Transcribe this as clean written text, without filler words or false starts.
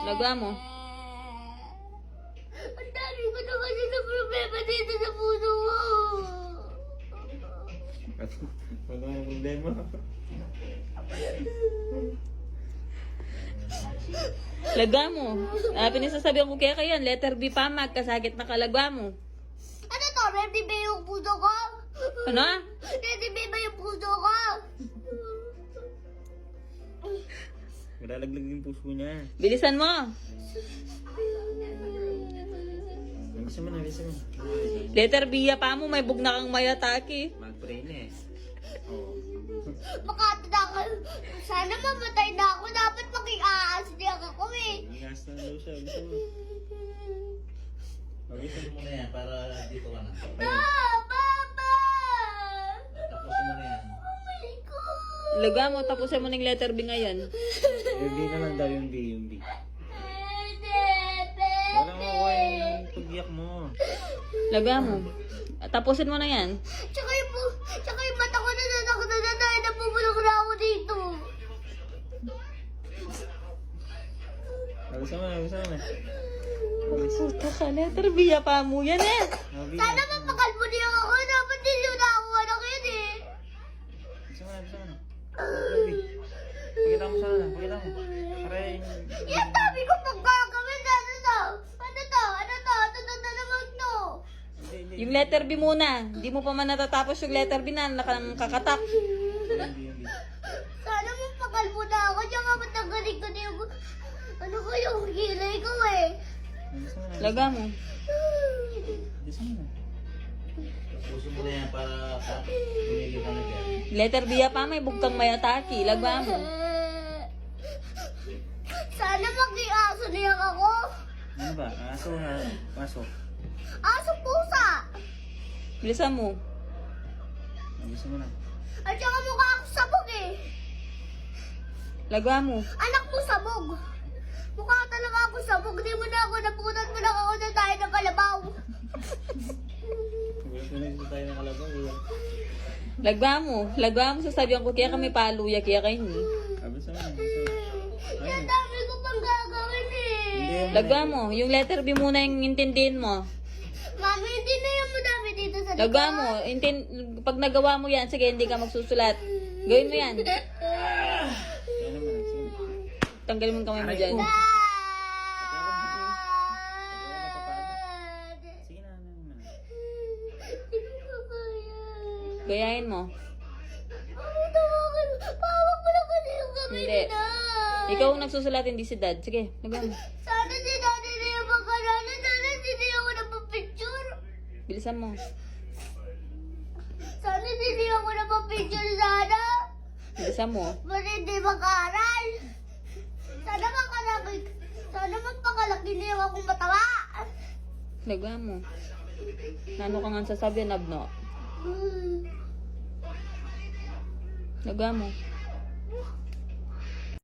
Lagwa mo. Ang dami ko na kasi na problema dito sa puso mo. Wala nang problema. Lagwa mo. Pinasasabihan ko kaya yan. Letter B pa, magkasakit na kalagwa mo. Ano to? Ready ba yung puso ko? Ano? Ready ba yung puso ko? Malalaglag yung puso niya. Bilisan mo. Bisa mo na, bisa mo. Letter B pa mo, may bugna kang mayataki. Mag-pray na eh. Oo. Makatanda ka. Sana mamatay na ako. Dapat mag-i-aasdiyak ako eh. Ingas na daw siya. Bisa mo. Bisa mo na yan para dito ka na. Papa! Tapusin mo na yan. Oh my God! Lagwa mo, tapusin mo ng letter B ngayon. Yung B na lang daw, yung B, yung B. Pepe! Wala makuha yung pag-iyak mo. Lagwa mo. Tapusin mo na yan. Tsaka yung mata ko na nanakita na dahil napumulog na ako dito. Bisa mo na, bisa mo na. Puta ka, letter B pa mo yan eh. Sana mapakalbo niya ako. Dapat din yun ako anak yun eh. Bisa mo na, bisa mo na. Grabe. Pakita mo sana, pakita mo. Aray. Yung dami ko pag gagawin. Ano to? Ano to? Ano to? Ano to na naman to? Yung letter B muna. Hindi mo pa man natatapos yung letter B na nakakatak. Yung B. Sana mapakalbo na ako. Tsaka matanggalin ko na yung... Ano ko yung kilay ko eh. Bisa mo na. Lagwa mo. Bisa mo na. Tapusin mo na yan para tumigil ka na dyan. Letter B pa, may bugtang mayataki. Lagwa mo. Sana mag-i-aso niya ako. Ano ba? Aso ha? Aso. Aso pusa. Bilisan mo. Bisa mo na. At saka mukha ako sabog eh. Lagwa mo. Anak mo sabog. Mukha talaga ako sabog. Di mo na ako napunan mo lang ako na tayo ng kalabaw. Gulat na lang tayo ng kalabaw. Lagwa mo. Lagwa mo, sasabihan ko kaya kami paluya, kaya kayo ni. Bisa mo na. Bisa mo na. Yung dami ko pang gagawin eh. Lagwa mo. Yung letter B muna yung intindihin mo. Mami, hindi na yung madami dito sa Lagwa mo. Pag nagawa mo yan, sige, hindi ka magsusulat. Gawin mo yan. Kaya naman. Sige. Tanggalin mo yung kamay mo dyan. Sige na. Ano naman. Hindi ko kaya. Gayahin mo. Mami, tawagan. Pawag mo lang kasi yung kamay Hindi. nila. Ikaw ang nagsusulat, hindi si dad. Sige, lagwa mo. Sana si Daddy na yung magkalanan. Sana hindi ako napapicture. Bilisan mo. Sana hindi ako napapicture sana. Bilisan mo. Ba't hindi mag-aaral? Sana makalaki. Sana magpakalaki niyo akong matawa. Lagwa mo. Nano ka nga sasabihan, Abno? Lagwa mo.